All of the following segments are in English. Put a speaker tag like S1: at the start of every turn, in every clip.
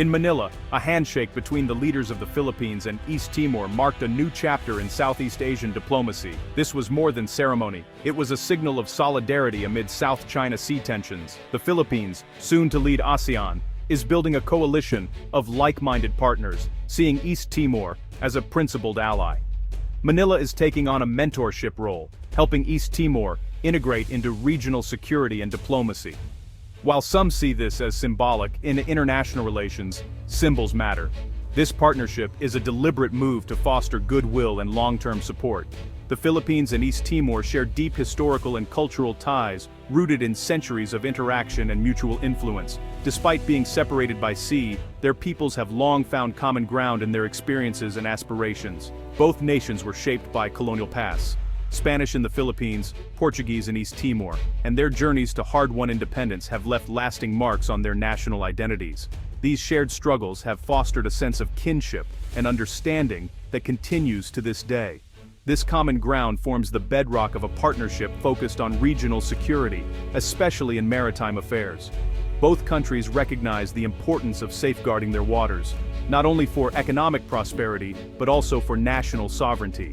S1: In Manila, a handshake between the leaders of the Philippines and East Timor marked a new chapter in Southeast Asian diplomacy. This was more than ceremony. It was a signal of solidarity amid South China Sea tensions. The Philippines, soon to lead ASEAN, is building a coalition of like-minded partners, seeing East Timor as a principled ally. Manila is taking on a mentorship role, helping East Timor integrate into regional security and diplomacy. While some see this as symbolic, in international relations, symbols matter. This partnership is a deliberate move to foster goodwill and long-term support. The Philippines and East Timor share deep historical and cultural ties, rooted in centuries of interaction and mutual influence. Despite being separated by sea, their peoples have long found common ground in their experiences and aspirations. Both nations were shaped by colonial pasts. Spanish in the Philippines, Portuguese in East Timor, and their journeys to hard-won independence have left lasting marks on their national identities. These shared struggles have fostered a sense of kinship and understanding that continues to this day. This common ground forms the bedrock of a partnership focused on regional security, especially in maritime affairs. Both countries recognize the importance of safeguarding their waters, not only for economic prosperity, but also for national sovereignty.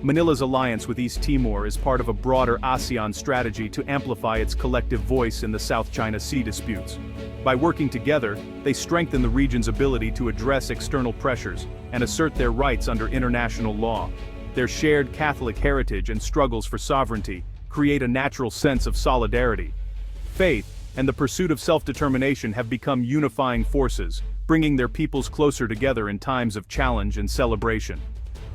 S1: Manila's alliance with East Timor is part of a broader ASEAN strategy to amplify its collective voice in the South China Sea disputes. By working together, they strengthen the region's ability to address external pressures and assert their rights under international law. Their shared Catholic heritage and struggles for sovereignty create a natural sense of solidarity. Faith and the pursuit of self-determination have become unifying forces, bringing their peoples closer together in times of challenge and celebration.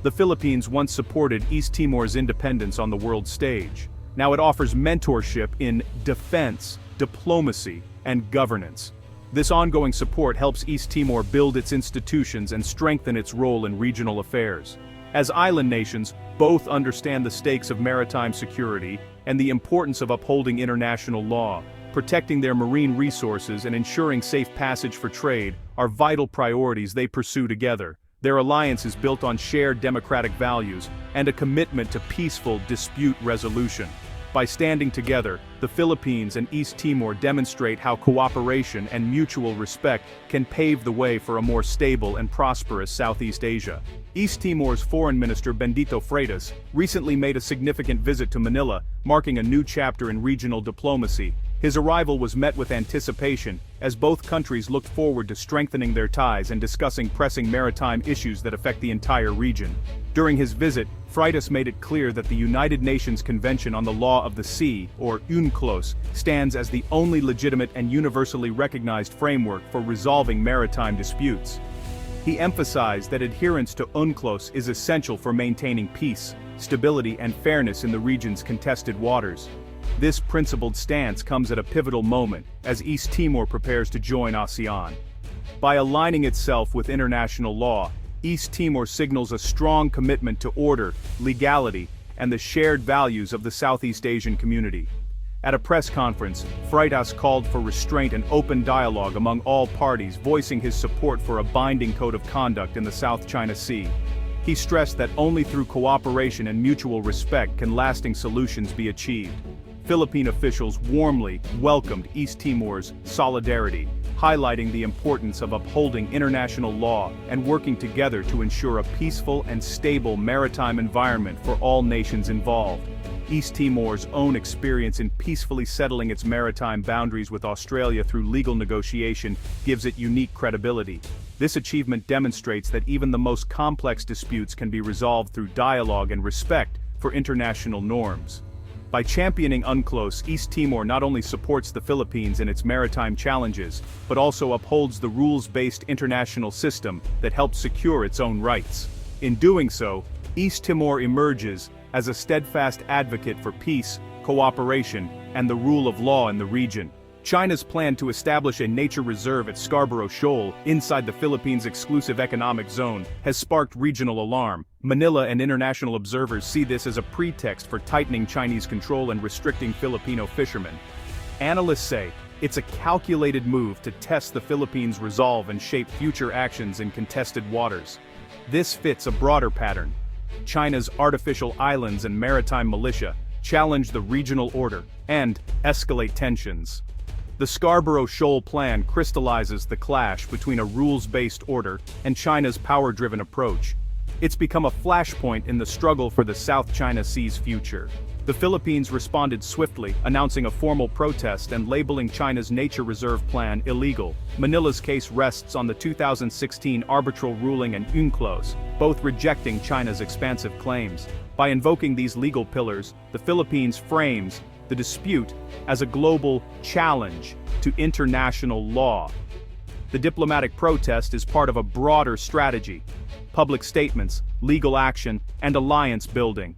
S1: The Philippines once supported East Timor's independence on the world stage. Now it offers mentorship in defense, diplomacy, and governance. This ongoing support helps East Timor build its institutions and strengthen its role in regional affairs. As island nations, both understand the stakes of maritime security and the importance of upholding international law. Protecting their marine resources and ensuring safe passage for trade are vital priorities they pursue together. Their alliance is built on shared democratic values and a commitment to peaceful dispute resolution. By standing together, the Philippines and East Timor demonstrate how cooperation and mutual respect can pave the way for a more stable and prosperous Southeast Asia. East Timor's Foreign Minister Benedito Freitas recently made a significant visit to Manila, marking a new chapter in regional diplomacy. His arrival was met with anticipation, as both countries looked forward to strengthening their ties and discussing pressing maritime issues that affect the entire region. During his visit, Freitas made it clear that the United Nations Convention on the Law of the Sea, or UNCLOS, stands as the only legitimate and universally recognized framework for resolving maritime disputes. He emphasized that adherence to UNCLOS is essential for maintaining peace, stability, and fairness in the region's contested waters. This principled stance comes at a pivotal moment as East Timor prepares to join ASEAN. By aligning itself with international law, East Timor signals a strong commitment to order, legality, and the shared values of the Southeast Asian community. At a press conference, Freitas called for restraint and open dialogue among all parties, voicing his support for a binding code of conduct in the South China Sea. He stressed that only through cooperation and mutual respect can lasting solutions be achieved. Philippine officials warmly welcomed East Timor's solidarity, highlighting the importance of upholding international law and working together to ensure a peaceful and stable maritime environment for all nations involved. East Timor's own experience in peacefully settling its maritime boundaries with Australia through legal negotiation gives it unique credibility. This achievement demonstrates that even the most complex disputes can be resolved through dialogue and respect for international norms. By championing UNCLOS, East Timor not only supports the Philippines in its maritime challenges, but also upholds the rules-based international system that helps secure its own rights. In doing so, East Timor emerges as a steadfast advocate for peace, cooperation, and the rule of law in the region. China's plan to establish a nature reserve at Scarborough Shoal, inside the Philippines' exclusive economic zone, has sparked regional alarm. Manila and international observers see this as a pretext for tightening Chinese control and restricting Filipino fishermen. Analysts say it's a calculated move to test the Philippines' resolve and shape future actions in contested waters. This fits a broader pattern. China's artificial islands and maritime militia challenge the regional order and escalate tensions. The Scarborough Shoal Plan crystallizes the clash between a rules-based order and China's power-driven approach. It's become a flashpoint in the struggle for the South China Sea's future. The Philippines responded swiftly, announcing a formal protest and labeling China's nature reserve plan illegal. Manila's case rests on the 2016 arbitral ruling and UNCLOS, both rejecting China's expansive claims. By invoking these legal pillars, the Philippines frames the dispute as a global challenge to international law. The diplomatic protest is part of a broader strategy: public statements, legal action, and alliance building.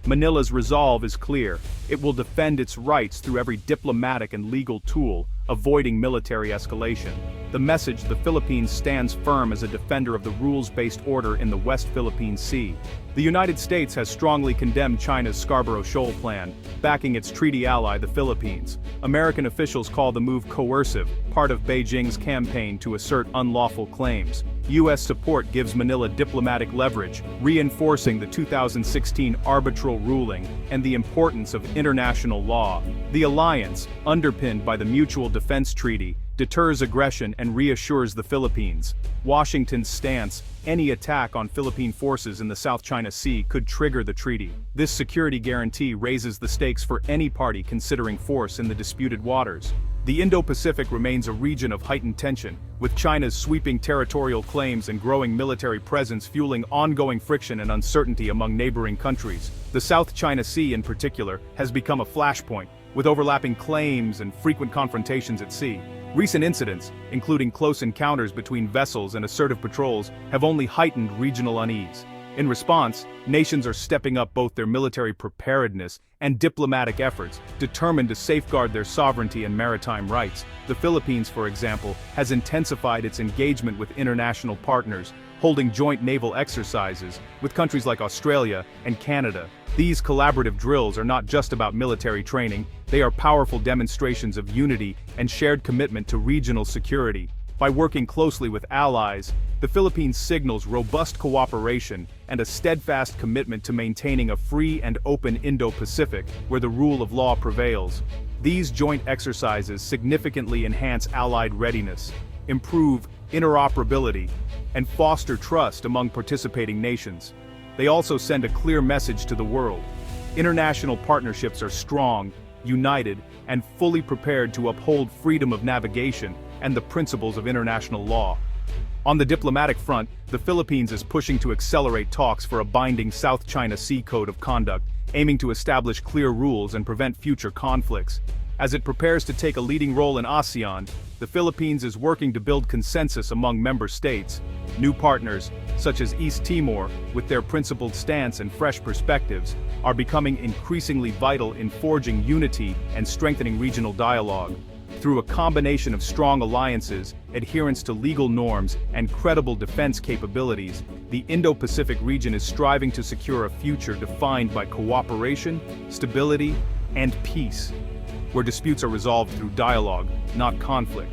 S1: Manila's resolve is clear. It will defend its rights through every diplomatic and legal tool, avoiding military escalation. The message: the Philippines stands firm as a defender of the rules-based order in the West Philippine Sea. The United States has strongly condemned China's Scarborough Shoal Plan, backing its treaty ally, the Philippines. American officials call the move coercive, part of Beijing's campaign to assert unlawful claims. U.S. support gives Manila diplomatic leverage, reinforcing the 2016 arbitral ruling and the importance of international law. The alliance, underpinned by the Mutual Defense Treaty, deters aggression and reassures the Philippines. Washington's stance: any attack on Philippine forces in the South China Sea could trigger the treaty. This security guarantee raises the stakes for any party considering force in the disputed waters. The Indo-Pacific remains a region of heightened tension, with China's sweeping territorial claims and growing military presence fueling ongoing friction and uncertainty among neighboring countries. The South China Sea, in particular, has become a flashpoint, with overlapping claims and frequent confrontations at sea. Recent incidents, including close encounters between vessels and assertive patrols, have only heightened regional unease. In response, nations are stepping up both their military preparedness and diplomatic efforts, determined to safeguard their sovereignty and maritime rights. The Philippines, for example, has intensified its engagement with international partners, holding joint naval exercises with countries like Australia and Canada. These collaborative drills are not just about military training, they are powerful demonstrations of unity and shared commitment to regional security. By working closely with allies, the Philippines signals robust cooperation and a steadfast commitment to maintaining a free and open Indo-Pacific where the rule of law prevails. These joint exercises significantly enhance allied readiness, improve interoperability, and foster trust among participating nations. They also send a clear message to the world. International partnerships are strong, united, and fully prepared to uphold freedom of navigation and the principles of international law. On the diplomatic front, the Philippines is pushing to accelerate talks for a binding South China Sea Code of Conduct, aiming to establish clear rules and prevent future conflicts. As it prepares to take a leading role in ASEAN, the Philippines is working to build consensus among member states. New partners, such as East Timor, with their principled stance and fresh perspectives, are becoming increasingly vital in forging unity and strengthening regional dialogue. Through a combination of strong alliances, adherence to legal norms, and credible defense capabilities, the Indo-Pacific region is striving to secure a future defined by cooperation, stability, and peace, where disputes are resolved through dialogue, not conflict.